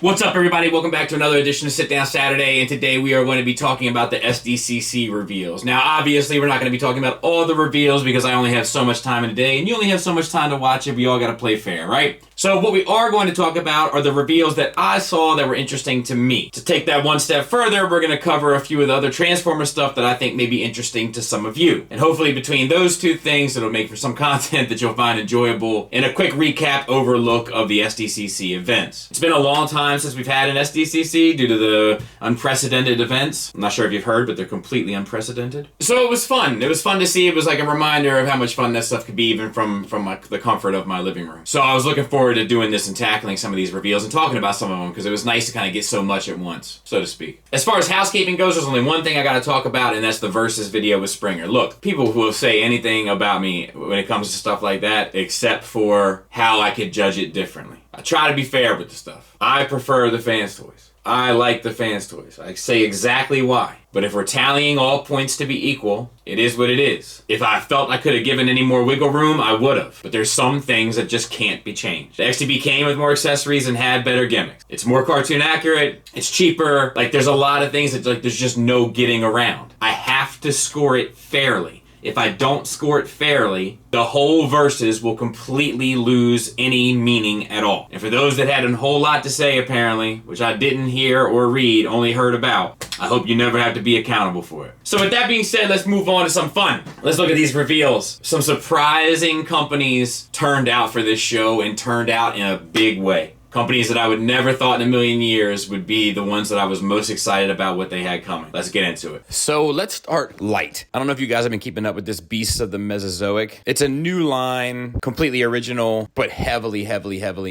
What's up, everybody? Welcome back to another edition of Sit Down Saturday, and today we are going to be talking about the SDCC reveals. Now, obviously, we're not going to be talking about all the reveals because I only have so much time in a day, and you only have so much time to watch it. We all got to play fair, right? So what we are going to talk about are the reveals that I saw that were interesting to me. To take that one step further, we're going to cover a few of the other Transformer stuff that I think may be interesting to some of you. And hopefully between those two things, it'll make for some content that you'll find enjoyable and a quick recap overlook of the SDCC events. It's been a long time since we've had an SDCC due to the unprecedented events. I'm not sure if you've heard, but they're completely unprecedented. So it was fun. It was fun to see. It was like a reminder of how much fun that stuff could be even from the comfort of my living room. So I was looking forward to doing this and tackling some of these reveals and talking about some of them because it was nice to kind of get so much at once, so to speak. As far as housekeeping goes, there's only one thing I got to talk about, and that's the Versus video with Springer. Look, people will say anything about me when it comes to stuff like that except for how I could judge it differently. I try to be fair with the stuff. I prefer the fans' toys. I like the fans' toys. I say exactly why. But if we're tallying all points to be equal, it is what it is. If I felt I could have given any more wiggle room, I would have. But there's some things that just can't be changed. The XTB came with more accessories and had better gimmicks. It's more cartoon accurate. It's cheaper. Like, there's a lot of things that there's just no getting around. I have to score it fairly. If I don't score it fairly, the whole Versus will completely lose any meaning at all. And for those that had a whole lot to say, apparently, which I didn't hear or read, only heard about, I hope you never have to be accountable for it. So with that being said, let's move on to some fun. Let's look at these reveals. Some surprising companies turned out for this show and turned out in a big way. Companies that I would never thought in a million years would be the ones that I was most excited about what they had coming. Let's get into it. So let's start light. I don't know if you guys have been keeping up with this Beasts of the Mesozoic. It's a new line, completely original, but heavily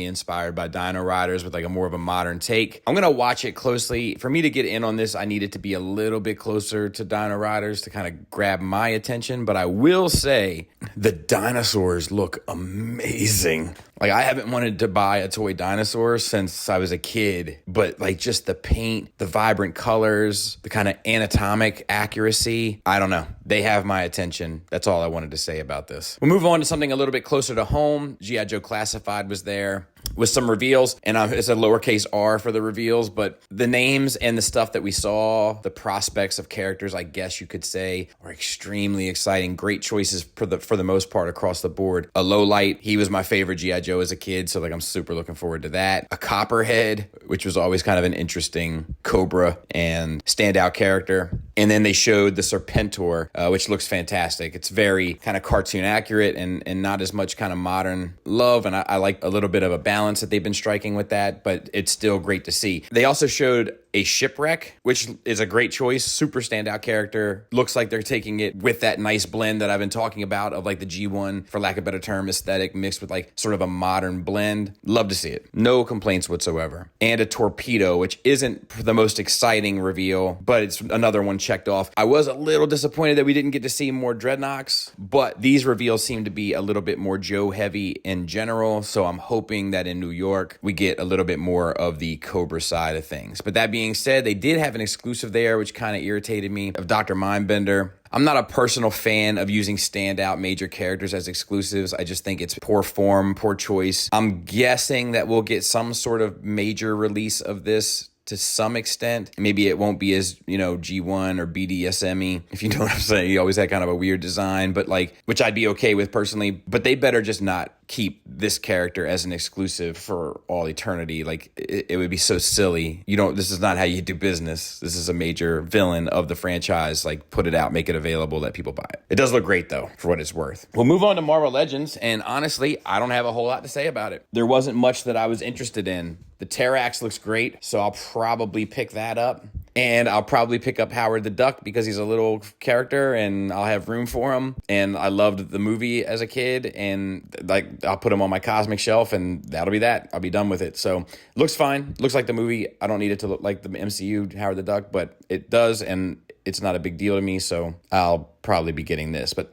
inspired by Dino Riders with like a more of a modern take. I'm going to watch it closely. For me to get in on this, I need it to be a little bit closer to Dino Riders to kind of grab my attention. But I will say the dinosaurs look amazing. Like, I haven't wanted to buy a toy dinosaur since I was a kid, but like just the paint, the vibrant colors, the kind of anatomic accuracy, I don't know. They have my attention. That's all I wanted to say about this. We'll move on to something a little bit closer to home. G.I. Joe Classified was there with some reveals, and it's a lowercase r for the reveals, but the names and the stuff that we saw, the prospects of characters, I guess you could say, are extremely exciting. Great choices for the most part across the board. A Lowlight, he was my favorite G.I. Joe as a kid, so like I'm super looking forward to that. A Copperhead, which was always kind of an interesting Cobra and standout character. And then they showed the Serpentor, which looks fantastic. It's very kind of cartoon accurate and not as much kind of modern love, and I like a little bit of a balance that they've been striking with that, but it's still great to see. They also showed a Shipwreck, which is a great choice. Super standout character. Looks like they're taking it with that nice blend that I've been talking about of like the G1, for lack of a better term, aesthetic mixed with like sort of a modern blend. Love to see it. No complaints whatsoever. And a Torpedo, which isn't the most exciting reveal, but it's another one checked off. I was a little disappointed that we didn't get to see more Dreadnoks, but these reveals seem to be a little bit more Joe heavy in general, so I'm hoping that in New York we get a little bit more of the Cobra side of things. But that being said, they did have an exclusive there, which kind of irritated me, of Dr. Mindbender. I'm not a personal fan of using standout major characters as exclusives. I just think it's poor form, poor choice. I'm guessing that we'll get some sort of major release of this to some extent. Maybe it won't be as, G1 or BDSM-y, if you know what I'm saying. He always had kind of a weird design, but which I'd be okay with personally, but they better just not keep this character as an exclusive for all eternity. Like, it would be so silly. This is not how you do business. This is a major villain of the franchise. Like, put it out, make it available, let people buy it. It does look great though, for what it's worth. We'll move on to Marvel Legends, and honestly, I don't have a whole lot to say about it. There wasn't much that I was interested in. The Terrax looks great, so I'll probably pick that up. And I'll probably pick up Howard the Duck because he's a little character and I'll have room for him. And I loved the movie as a kid, and I'll put him on my cosmic shelf, and that'll be that. I'll be done with it. So looks fine. Looks like the movie. I don't need it to look like the MCU Howard the Duck, but it does, and it's not a big deal to me, so I'll probably be getting this. But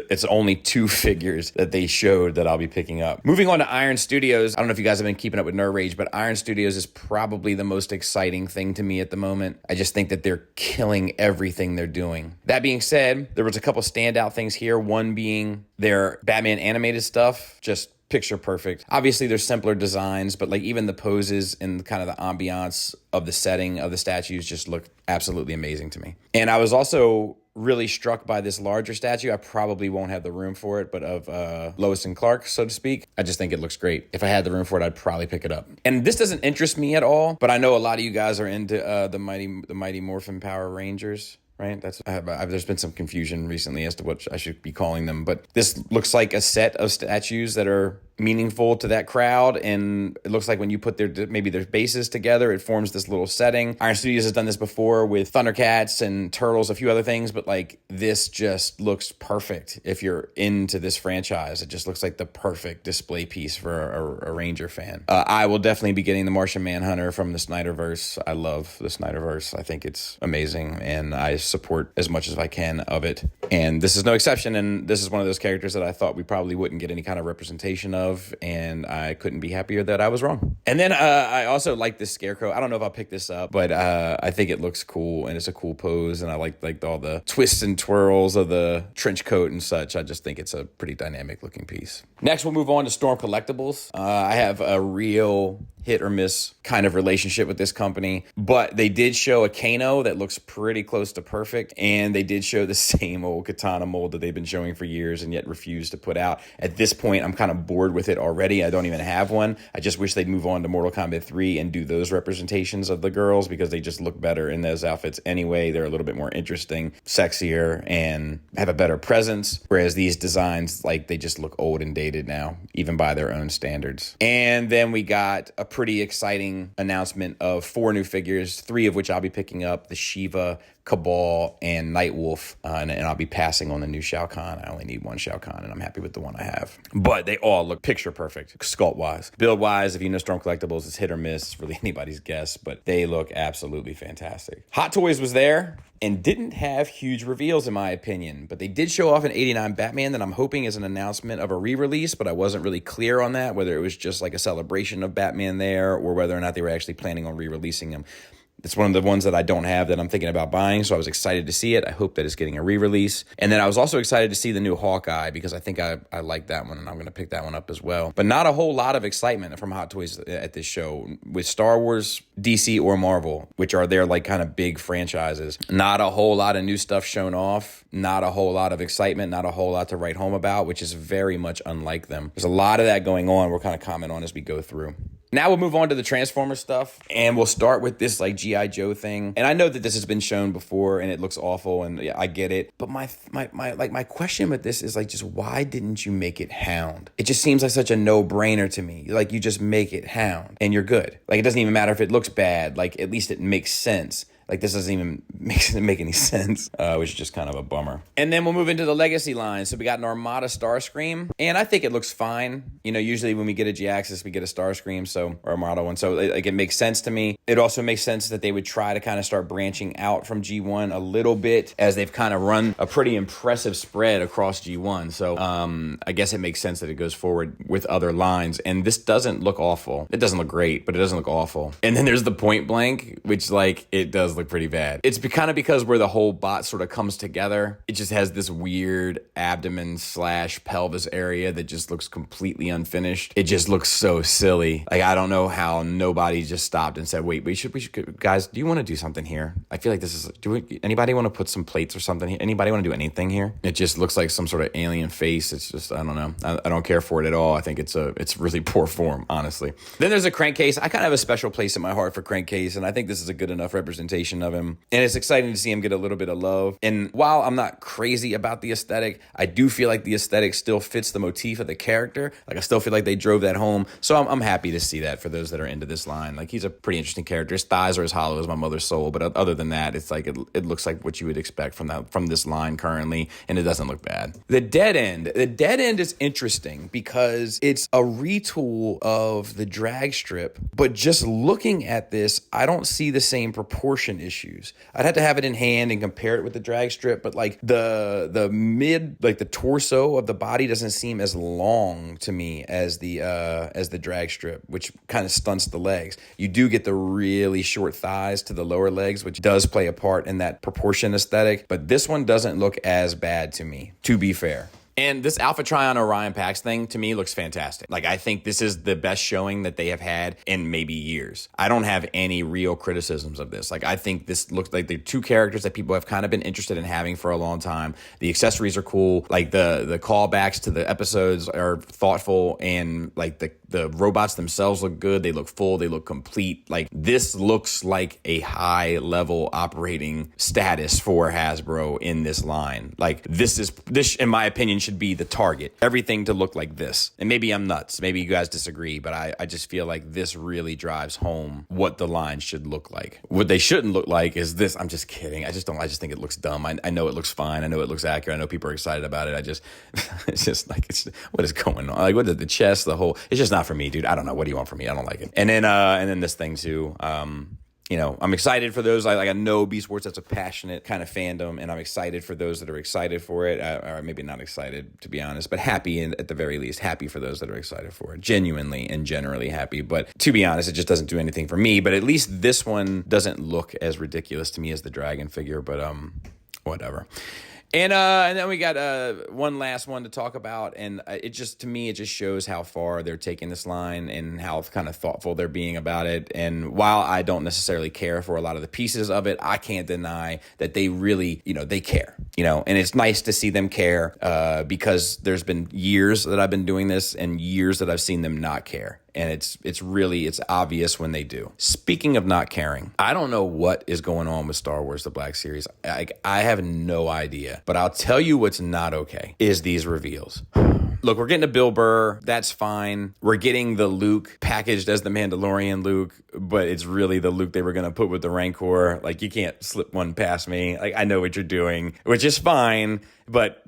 it's only 2 figures that they showed that I'll be picking up. Moving on to Iron Studios. I don't know if you guys have been keeping up with Nerd Rage, but Iron Studios is probably the most exciting thing to me at the moment. I just think that they're killing everything they're doing. That being said, there was a couple standout things here. One being their Batman animated stuff, just picture perfect. Obviously, there's simpler designs, but like even the poses and kind of the ambiance of the setting of the statues just look absolutely amazing to me. And I was also really struck by this larger statue. I probably won't have the room for it, but of Lois and Clark, so to speak. I just think it looks great. If I had the room for it, I'd probably pick it up. And this doesn't interest me at all, but I know a lot of you guys are into the Mighty Morphin Power Rangers. Right? There's been some confusion recently as to what I should be calling them, but this looks like a set of statues that are meaningful to that crowd, and it looks like when you put maybe their bases together, it forms this little setting. Iron Studios has done this before with Thundercats and Turtles, a few other things, but like this just looks perfect if you're into this franchise. It just looks like the perfect display piece for a Ranger fan. I will definitely be getting the Martian Manhunter from the Snyderverse. I love the Snyderverse. I think it's amazing, and I support as much as I can of it. And this is no exception, and this is one of those characters that I thought we probably wouldn't get any kind of representation of, and I couldn't be happier that I was wrong. And then I also like this Scarecrow. I don't know if I'll pick this up, but I think it looks cool, and it's a cool pose, and I like all the twists and twirls of the trench coat and such. I just think it's a pretty dynamic looking piece. Next, we'll move on to Storm Collectibles. I have a real hit or miss kind of relationship with this company, but they did show a Kano that looks pretty close to perfect, and they did show the same old katana mold that they've been showing for years and yet refuse to put out. At this point, I'm kind of bored with it already. I don't even have one. I just wish they'd move on to Mortal Kombat 3 and do those representations of the girls, because they just look better in those outfits anyway. They're a little bit more interesting, sexier, and have a better presence, whereas these designs, like, they just look old and dated now, even by their own standards. And then we got a pretty exciting announcement of 4 new figures, 3 of which I'll be picking up: the Shiva, Cabal, and Nightwolf, and I'll be passing on the new Shao Kahn. I only need one Shao Kahn, and I'm happy with the one I have. But they all look picture perfect, sculpt-wise. Build-wise, if you know Storm Collectibles, it's hit or miss. It's really anybody's guess, but they look absolutely fantastic. Hot Toys was there and didn't have huge reveals, in my opinion, but they did show off an 89 Batman that I'm hoping is an announcement of a re-release, but I wasn't really clear on that, whether it was just like a celebration of Batman there or whether or not they were actually planning on re-releasing him. It's one of the ones that I don't have that I'm thinking about buying, so I was excited to see it. I hope that it's getting a re-release. And then I was also excited to see the new Hawkeye, because I think I like that one, and I'm going to pick that one up as well. But not a whole lot of excitement from Hot Toys at this show. With Star Wars, DC, or Marvel, which are their like kind of big franchises, not a whole lot of new stuff shown off, not a whole lot of excitement, not a whole lot to write home about, which is very much unlike them. There's a lot of that going on. We'll kind of comment on as we go through. Now we'll move on to the Transformers stuff, and we'll start with this like G.I. Joe thing. And I know that this has been shown before and it looks awful, and yeah, I get it. But my question with this is like, just why didn't you make it Hound? It just seems like such a no-brainer to me. Like, you just make it Hound and you're good. Like, it doesn't even matter if it looks bad. Like, at least it makes sense. Like, this doesn't even make any sense, which is just kind of a bummer. And then we'll move into the Legacy line. So we got an Armada Starscream, and I think it looks fine. You know, usually when we get a G-Axis, we get a Starscream, or Armada one. So like, it makes sense to me. It also makes sense that they would try to kind of start branching out from G1 a little bit, as they've kind of run a pretty impressive spread across G1. So I guess it makes sense that it goes forward with other lines. And this doesn't look awful. It doesn't look great, but it doesn't look awful. And then there's the Point Blank, which, like, it does look pretty bad. It's kind of because where the whole bot sort of comes together, it just has this weird abdomen / pelvis area that just looks completely unfinished. It just looks so silly. Like, I don't know how nobody just stopped and said, wait, we should guys, do you want to do something here? I feel like this is, anybody want to put some plates or something here? Anybody want to do anything here? It just looks like some sort of alien face. It's just, I don't know. I don't care for it at all. I think it's really poor form, honestly. Then there's a Crankcase. I kind of have a special place in my heart for Crankcase, and I think this is a good enough representation of him. And it's exciting to see him get a little bit of love. And while I'm not crazy about the aesthetic, I do feel like the aesthetic still fits the motif of the character. Like, I still feel like they drove that home. So I'm happy to see that for those that are into this line. Like, he's a pretty interesting character. His thighs are as hollow as my mother's soul. But other than that, it's like it looks like what you would expect from this line currently. And it doesn't look bad. The Dead End. The Dead End is interesting because it's a retool of the drag strip. But just looking at this, I don't see the same proportion issues. I'd have to have it in hand and compare it with the drag strip, but like the mid, like the torso of the body doesn't seem as long to me as the drag strip, which kind of stunts the legs. You do get the really short thighs to the lower legs, which does play a part in that proportion aesthetic, but this one doesn't look as bad to me, to be fair. And this Alpha Trion Orion Pax thing, to me, looks fantastic. Like, I think this is the best showing that they have had in maybe years. I don't have any real criticisms of this. Like, I think this looks like the two characters that people have kind of been interested in having for a long time. The accessories are cool. Like, the callbacks to the episodes are thoughtful, and like the robots themselves look good. They look full. They look complete. Like, this looks like a high level operating status for Hasbro in this line. Like, this in my opinion should be the target. Everything to look like this. And maybe I'm nuts. Maybe you guys disagree, but I just feel like this really drives home what the line should look like. What they shouldn't look like is this. I'm just kidding. I just think it looks dumb. I know it looks fine. I know it looks accurate. I know people are excited about it. It's just like, what is going on? Like, what is the chest, it's just not for me, dude. I don't know. What do you want from me? I don't like it. And then this thing too. I'm excited for those. I know B Sports, that's a passionate kind of fandom, and I'm excited for those that are excited for it, or maybe not excited, to be honest, but happy, at the very least, happy for those that are excited for it. Genuinely and generally happy, but to be honest, it just doesn't do anything for me, but at least this one doesn't look as ridiculous to me as the dragon figure, but whatever. And then we got one last one to talk about, and it just shows how far they're taking this line and how kind of thoughtful they're being about it. And while I don't necessarily care for a lot of the pieces of it, I can't deny that they really, they care, and it's nice to see them care because there's been years that I've been doing this and years that I've seen them not care. And it's obvious when they do. Speaking of not caring, I don't know what is going on with Star Wars: The Black Series. I have no idea. But I'll tell you what's not okay is these reveals. Look, we're getting a Bill Burr. That's fine. We're getting the Luke packaged as the Mandalorian Luke, but it's really the Luke they were going to put with the Rancor. Like, you can't slip one past me. Like, I know what you're doing, which is fine. But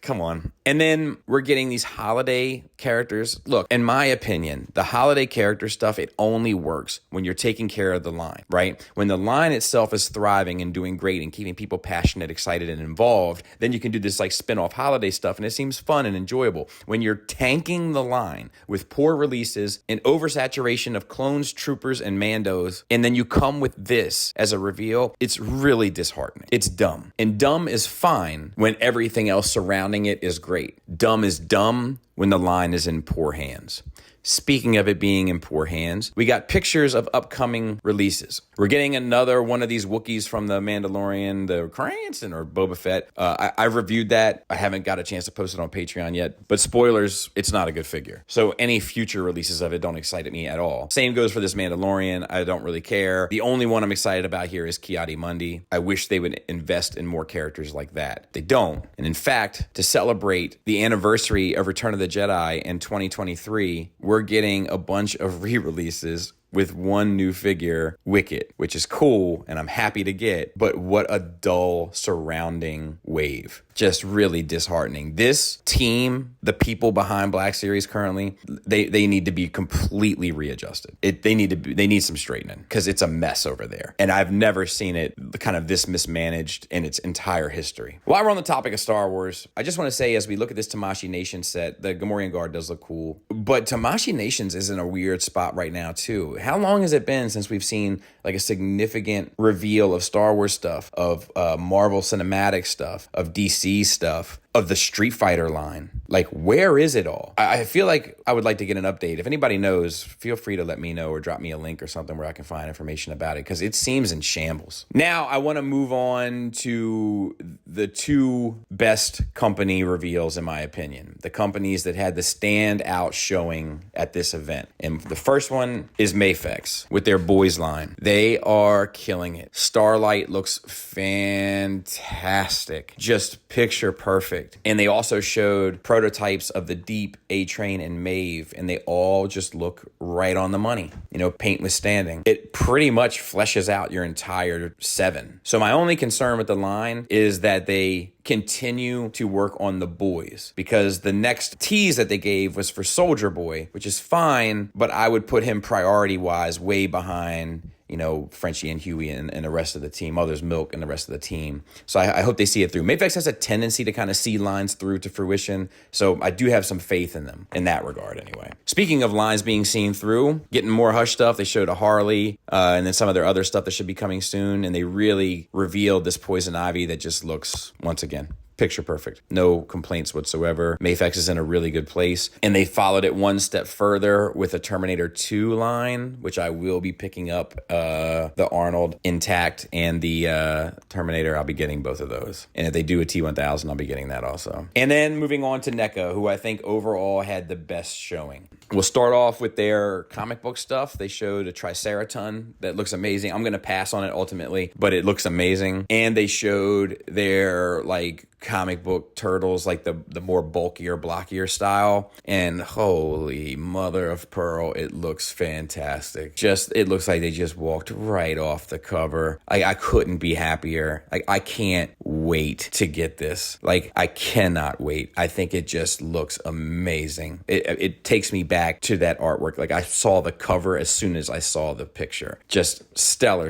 come on. And then we're getting these holiday characters. Look, in my opinion, the holiday character stuff, it only works when you're taking care of the line, right? When the line itself is thriving and doing great and keeping people passionate, excited, and involved, then you can do this like spin-off holiday stuff, and it seems fun and enjoyable. When you're tanking the line with poor releases and oversaturation of clones, troopers, and Mandos, and then you come with this as a reveal, it's really disheartening. It's dumb. And dumb is fine when everything else surrounding it is great. Dumb is dumb when the line is in poor hands. Speaking of it being in poor hands, we got pictures of upcoming releases. We're getting another one of these Wookiees from the Mandalorian, the Cranston or Boba Fett. I reviewed that. I haven't got a chance to post it on Patreon yet, but spoilers, it's not a good figure. So any future releases of it don't excite me at all. Same goes for this Mandalorian. I don't really care. The only one I'm excited about here is Ki-Adi-Mundi. I wish they would invest in more characters like that. They don't. And in fact, to celebrate the anniversary of Return of the Jedi in 2023, we're getting a bunch of re-releases with one new figure, Wicket, which is cool and I'm happy to get, but what a dull surrounding wave. Just really disheartening. This team, the people behind Black Series currently, they need to be completely readjusted. They need some straightening because it's a mess over there. And I've never seen it kind of this mismanaged in its entire history. While we're on the topic of Star Wars, I just want to say as we look at this Tamashii Nations set, the Gamorrean Guard does look cool, but Tamashii Nations is in a weird spot right now too. How long has it been since we've seen like a significant reveal of Star Wars stuff, of Marvel Cinematic stuff, of DC stuff, of the Street Fighter line? Like, where is it all? I feel like I would like to get an update. If anybody knows, feel free to let me know or drop me a link or something where I can find information about it, because it seems in shambles. Now, I want to move on to the two best company reveals, in my opinion. The companies that had the standout showing at this event. And the first one is Mafex with their boys line. They are killing it. Starlight looks fantastic. Just picture perfect. And they also showed prototypes of the Deep, A-Train, and Maeve, and they all just look right on the money. Paint withstanding. It pretty much fleshes out your entire 7. So my only concern with the line is that they continue to work on the boys, because the next tease that they gave was for Soldier Boy, which is fine, but I would put him priority-wise way behind Frenchie and Huey and the rest of the team, Mother's Milk and the rest of the team. So I hope they see it through. Mafex has a tendency to kind of see lines through to fruition, so I do have some faith in them in that regard anyway. Speaking of lines being seen through, getting more Hush stuff, they showed a Harley and then some of their other stuff that should be coming soon, and they really revealed this Poison Ivy that just looks, once again, picture perfect. No complaints whatsoever. Mafex is in a really good place. And they followed it one step further with a Terminator 2 line, which I will be picking up the Arnold intact and the Terminator. I'll be getting both of those. And if they do a T1000, I'll be getting that also. And then moving on to NECA, who I think overall had the best showing. We'll start off with their comic book stuff. They showed a Triceraton that looks amazing. I'm going to pass on it ultimately, but it looks amazing. And they showed their like comic book turtles, like the more bulkier, blockier style. And holy mother of pearl, it looks fantastic. It looks like they just walked right off the cover. I couldn't be happier. I can't wait to get this. I cannot wait. I think it just looks amazing. It takes me back to that artwork. I saw the cover as soon as I saw the picture. Just stellar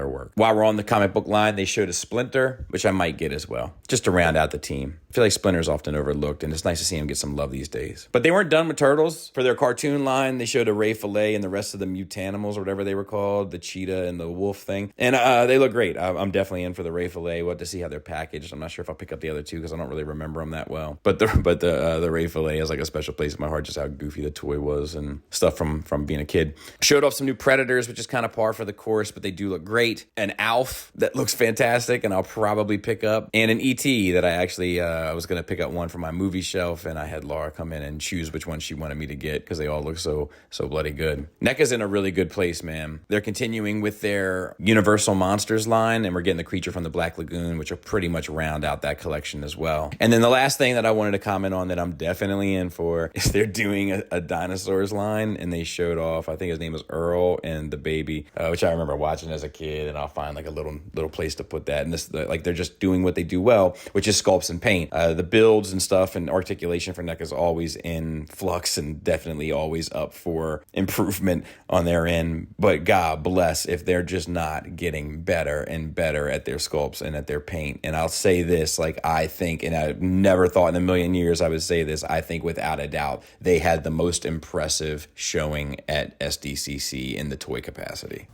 work. While we're on the comic book line, they showed a Splinter, which I might get as well, just to round out the team. I feel like Splinter's often overlooked, and it's nice to see him get some love these days. But they weren't done with Turtles. For their cartoon line, they showed a Ray Fillet and the rest of the Mutanimals, or whatever they were called, the cheetah and the wolf thing. And they look great. I'm definitely in for the Ray Fillet. We'll have to see how they're packaged. I'm not sure if I'll pick up the other two because I don't really remember them that well. But the Ray Fillet has a special place in my heart, just how goofy the toy was and stuff from being a kid. Showed off some new Predators, which is kind of par for the course, but they do look great. An Alf that looks fantastic, and I'll probably pick up. And an E.T. that I actually I was going to pick up one for my movie shelf, and I had Laura come in and choose which one she wanted me to get because they all look so bloody good. NECA's in a really good place, man. They're continuing with their Universal Monsters line, and we're getting the Creature from the Black Lagoon, which will pretty much round out that collection as well. And then the last thing that I wanted to comment on that I'm definitely in for is they're doing a dinosaurs line, and they showed off, I think his name was Earl and the baby, which I remember watching as a kid, and I'll find a little place to put that. And this, they're just doing what they do well, which is sculpts and paint. The builds and stuff and articulation for NECA is always in flux and definitely always up for improvement on their end. But God bless if they're just not getting better and better at their sculpts and at their paint. And I'll say this, I think, and I never thought in a million years I would say this, I think without a doubt, they had the most impressive showing at SDCC in the toy capacity.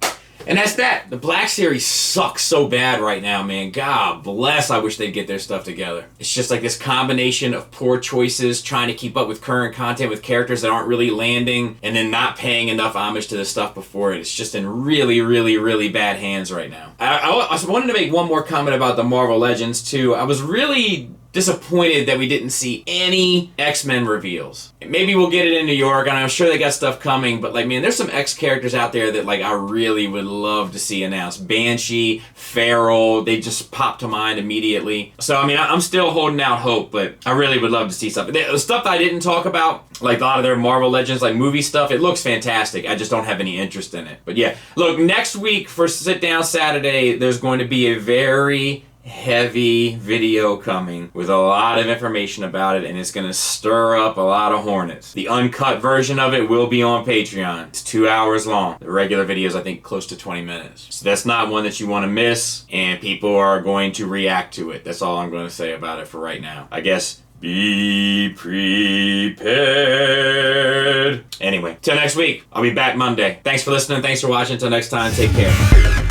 And that's that. The Black Series sucks so bad right now, man. God bless. I wish they'd get their stuff together. It's just this combination of poor choices, trying to keep up with current content with characters that aren't really landing, and then not paying enough homage to the stuff before it. It's just in really, really, really bad hands right now. I wanted to make one more comment about the Marvel Legends, too. I was really disappointed that we didn't see any X-Men reveals. Maybe we'll get it in New York, and I'm sure they got stuff coming, but man, there's some X characters out there that I really would love to see announced. Banshee, Feral, they just pop to mind immediately. So I'm still holding out hope, but I really would love to see something. The stuff that I didn't talk about, a lot of their Marvel Legends, movie stuff, it looks fantastic. I just don't have any interest in it. But yeah, look, next week for Sit Down Saturday, there's going to be a very heavy video coming with a lot of information about it, and it's going to stir up a lot of hornets. The uncut version of it will be on Patreon. It's 2 hours long. The regular video is, I think, close to 20 minutes. So that's not one that you want to miss, and people are going to react to it. That's all I'm going to say about it for right now. I guess be prepared. Anyway, till next week. I'll be back Monday. Thanks for listening. Thanks for watching. Until next time, take care.